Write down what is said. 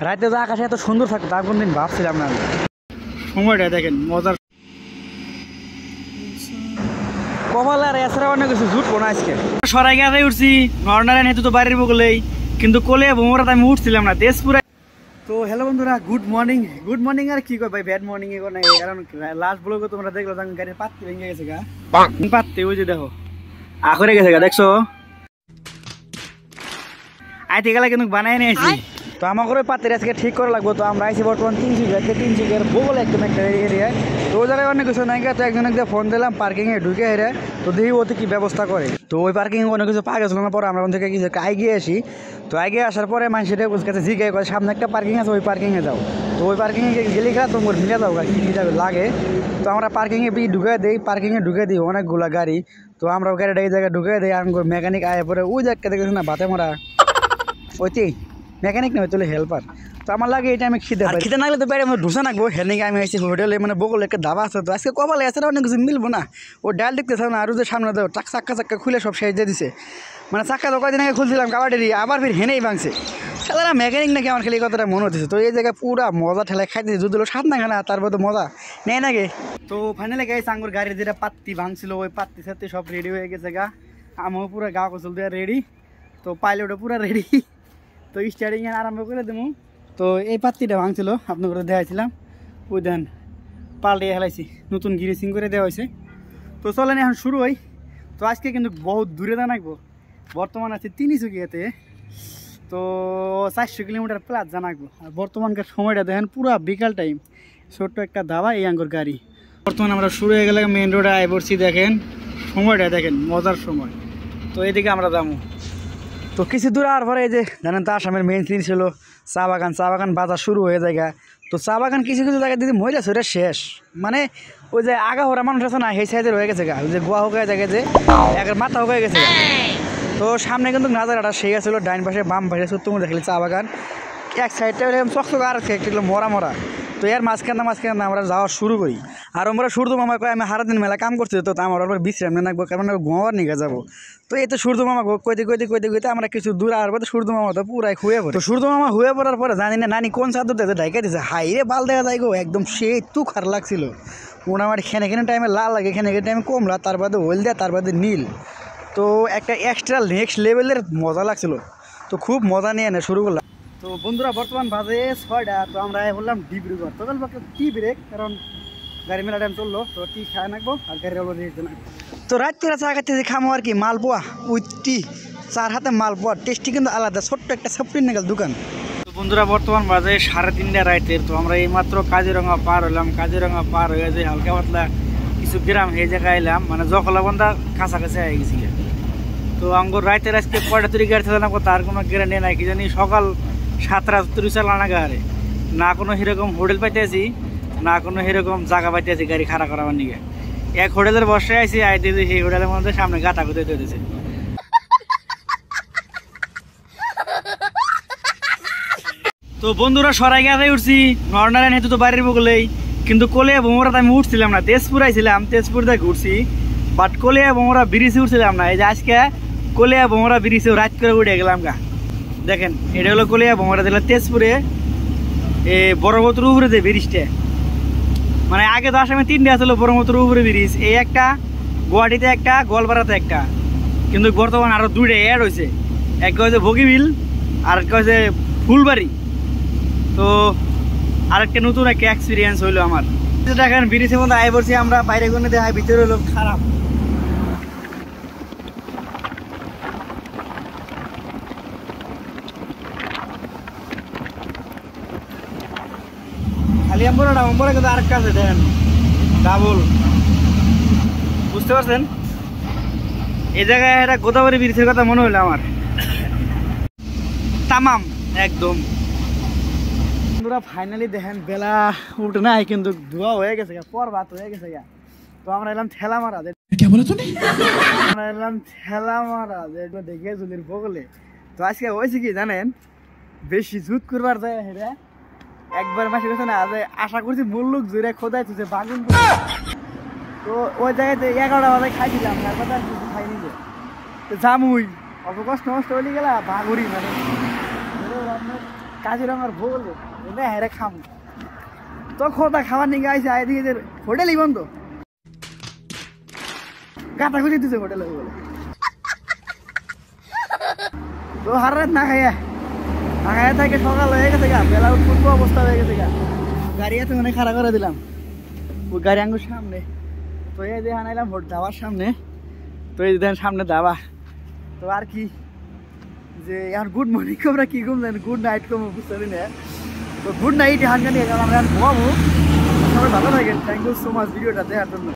রাতে তো আকাশে এত সুন্দর থাকতো তা কোনদিন ভাবছিলাম না। সময়টা দেখেন মজার, কপাল আর এছাড়া অনেক কিছু জুটবো না আজকে। সরাই গেছে উঠছি নরনারায়ণ হেতু তো বাড়ির বগলেই, কিন্তু কোলে ভোমরাতে আমি উঠছিলাম না তেজপুরে। তো হ্যালো বন্ধুরা, গুড মর্নিং আর কি কয় ভাই, ব্যাড মর্নিং এ কোনো, কারণ লাস্ট ব্লগে তোমরা দেখলো গাড়ির পাত্তি ভেঙে গেছে গা, পাত্তি ওই যে দেখো আখরে গেছে গা, দেখছো আইতে গেলে কিন্তু বানাই নিয়েছি। তো আমার করে পাত্রের আজকে ঠিক করা লাগবো। তো আমরা আইছি বর্তমান তিনশিকের বগলে একদম একটা এরিয়া। তো ওই জায়গায় অনেক কিছু নাই, তো একজনকে ফোন দিলাম পার্কিংয়ে ঢুকে হেরে, তো দেখি ওতে কি ব্যবস্থা করে। তো ওই পার্কিং অনেক কিছু পাওয়া গেছিল না, পরে আমরা ওখান থেকে কিছু আইগিয়ে আসি। তো আইগিয়ে আসার পরে মানুষের কাছে জিজ্ঞাসা করে সামনে একটা পার্কিং আছে, ওই পার্কিংয়ে যাও। তো ওই পার্কিংয়ে গেলে খেলা তোমার মিলে যাও কি কী লাগে। তো আমরা পার্কিংয়ে ঢুকে দিই অনেকগুলা গাড়ি। তো আমরা গাড়িটা এই জায়গায় ঢুকে দিই, আর মেকানিক আয় পরে ওই জায়গাটা দেখেছি না ভাতে মরা, ওইতেই মেকানিক নয় তুলে হেল্পার। তো আমার লাগে এটা আমি খিদে নাগলে তো বাইরে আমরা ঢুসা নাকবো হেনিকে আমি আইসি হোটেলে, মানে বগলে একটা দাবা আছে। তো আজকে কপালে আছে অনেক কিছু মিলবো না, ও ডাল দেখতেছে না, আর যে সামনে দেবো চাক্কা খুলে সব শেষ দিয়ে দিছে। মানে চাক্কা তো কয়দিন আগে খুলছিলাম কাবাডি, আবার ফির হেনেই ভাঙছে। সাধারণ মেকানিক নাকি আমার খালি কথাটা মনে হচ্ছে। তো এই জায়গায় পুরা মজা ঠেলায় খাইতেছে, যদি সাত না খানা তারপর তো মজা নেই নাকি। তো ফাইনালি গাইছে আঙ্গুর গাড়ির যেটা পাত্তি ভাঙছিল, ওই পাত্তি সাত্তি সব রেডি হয়ে গেছে গা, আমিও পুরো গা কচল দেওয়া রেডি। তো পাইলটও পুরো রেডি, তো স্টার্টিং আরম্ভ করে দেবো। তো এই পাত্তিটা ভাঙছিল আপনাদের দেখাইছিলাম, ওই দেন পাল্টে হেলাইছি, নতুন গিরিসিং করে দেওয়া হয়েছে। তো চলেন এখন শুরু হয়। তো আজকে কিন্তু বহুত দূরে জানাকবো, বর্তমান আছে তিনশিকিয়াতে। তো 400 কিলোমিটার প্লাস জানাকবো। আর বর্তমানকার সময়টা দেখেন পুরো বিকাল টাইম, ছোট্ট একটা দাবা এই আঙ্গুর গাড়ি। বর্তমানে আমরা শুরু হয়ে গেলে মেন রোডে আয় পড়ছি, দেখেন সময়টা দেখেন মজার সময়। তো এদিকে আমরা যাবো। তো কিছু দূর আর পরে এই যে জানেন তো আসামের মেইন সিন ছিল চা বাগান বাজার শুরু হয়ে যায়। তো চা বাগান কিছু জায়গায় দিদি মহিলা ছোটা শেষ, মানে ওই যে আগাহরা মানুষ আছে না সেই সাইজের হয়ে গেছে গা, ওই যে গোয়া হয়ে যায় যে একের মাথা হয়ে গেছে। তো সামনে কিন্তু নাজারাটা সেই ছিল, ডাইন পাশে বাম পাশে তুমি দেখলি চা বাগান, এক সাইডটা চকচক আর একটা মরা। তো এর মাঝখানে আমরা যাওয়া শুরু করি। আর আমরা সূর্য মামা কয় আমি সারাদিন মেলা কাম করছি, তো আমার আবার বিশ্রাম না নাকবো, কারণ ঘুমাবার নিয়ে যাবো। তো এই তো সূর্য মামা কইতে আমরা কিছু দূর আর পরে সূর্য মামা তো পুরাই শুয়ে পড়ে। তো সূর্য মামা শুয়ে পড়ার পরে জানি না নানি কোন চাদর দিতে ঢাইকা দিছে, হাই রে বাল দেখা যায় গো, একদম সেই তুখার লাগছিল। মোটামুটি খেনে টাইমে লাল লাগে, খেনে টাইমে কমলা, তার বাদে হইল দেয়, তার বাদে নীল। তো একটা এক্সট্রা নেক্সট লেভেলের মজা লাগছিল। তো খুব মজা নিয়ে এনে শুরু করলাম। তো বন্ধুরা বর্তমান বাজে 6টা। তো আমরা বললাম ডিব্রুগড়, টোটাল টি ব্রেক, কারণ গাড়ি মেলা টাইম চললো, তো টি খায় নাকবো আর গাড়ি অলরেডি না। তো রাত্রিরা চা খাইতে খামো আর কি, মালপোয়া উইথ টি, চার হাতে মালপোয়া, টেস্টি কিন্তু আলাদা, ছোট্ট একটা সাপ্রিন নাগাল দোকান। তো বন্ধুরা বর্তমান বাজে 3:30 রাইতের। তো আমরা এইমাত্র কাজিরঙা পার হলাম, কাজিরঙা পার হয়ে যে হালকা পাতলা কিছু গ্রাম এই জায়গায় এলাম, মানে জখলাবন্ধা কাছাকাছি হয়ে গেছি। তো আঙ্গুর রাইতের আজকে 5টা তৈরি গাড়ি চালানো, তার কোনো গ্যারান্টি নাই, কি জানি সকাল 7:30 চালানা গাড়ি, না কোনো সেরকম হোটেল পাইতে আছি, না কোনো সেরকম জায়গা পাইতে আছি গাড়ি খাড়া করাবার নিয়ে। এক হোটেলের বসে আছি, আইতে সেই হোটেলের মধ্যে সামনে গাঁথা খুঁজে দিয়েছে। তো বন্ধুরা সরাই গেছে উঠছি নরনারায়ণ হেতু তো বাড়ির বগলেই, কিন্তু কোলে ভোমরাতে আমি উঠছিলাম না। তেজপুর আইছিলাম, তেজপুর থেকে ঘুরছি, বাট কোলিয়া ভোমরা ব্রিজে উঠছিলাম না। এই যে আজকে কোলিয়া ভোমরা ব্রিজে রাত করে উঠে গেলাম গা। দেখেন এটা হলো কোলিয়া ভোমরা, দিলাম তেজপুরে বড়মতুর উপরে যে ব্রিজটা, মানে আগে তো আসামে 3টে আসলো বড়মতুর উপরে ব্রিজ, এই একটা গুয়াহাটিতে একটা, গোয়ালপাড়াতে একটা, কিন্তু বর্তমানে আরো 2টা অ্যাড হয়েছে, একটা হচ্ছে বগিবিল আর একটা হচ্ছে ফুলবাড়ি। তো আরেকটা নতুন একটা এক্সপিরিয়েন্স হইলো আমার। দেখেন ব্রিজের মধ্যে আয় পড়ছি আমরা, বাইরে কোনো দেখায়, ভিতরে হলো খারাপ। খালি অম্বরা কিন্তু আরেকটা আছে দেখেন, ডাবল, বুঝতে পারছেন? এই জায়গায় একটা গোদাবরী ব্রিজের কথা মনে হলো আমার, তামাম একদম। ফাইনালি দেখেন বেলা উঠে নাই, কিন্তু ধোয়া হয়ে গেছে, পর ভাত হয়ে গেছে। তো আমরা এলাম ঠেলা মারা, আমরা এলাম ঠেলা মারা দেখে জুলির বগলে। তো আজকে হয়েছে কি জানেন, বেশি জুত করবার যায় হেরা একবার মাসে গেছে না, আশা করছি মূল লোক জুড়ে খোদাই তুছে বাগুন। তো ওই জায়গাতে 11টা বাজে খাইছিলাম, খাইনি যে জামুই অল্প কষ্ট হয়ে গেলা বাগুড়ি, মানে কাজিরঙার ভোল না হেরে খাম তো খোদা খাবার নিয়ে আইসে আই দিয়ে হোটেলই বন্ধ গাটা খুঁজে দিচ্ছে হোটেলে বলে তো হার রাত না খাইয়া থাকে সকাল হয়ে গেছে গা বেলা উঠবো অবস্থা হয়ে গেছে গা গাড়ি এত মানে খাড়া করে দিলাম ওই গাড়ি আঙ্গুর সামনে তো এই যে আনাইলাম ভোট দাবার সামনে তো এই দেখেন সামনে দাবা তো আর কি যে আর গুড মর্নিং আমরা কি ঘুম দেন গুড নাইট কম বুঝতে পারি না তো গুড নাইট হান জানি আমরা ঘুমাবো সবাই ভালো থাকেন থ্যাংক ইউ সো মাচ ভিডিওটা দেখার জন্য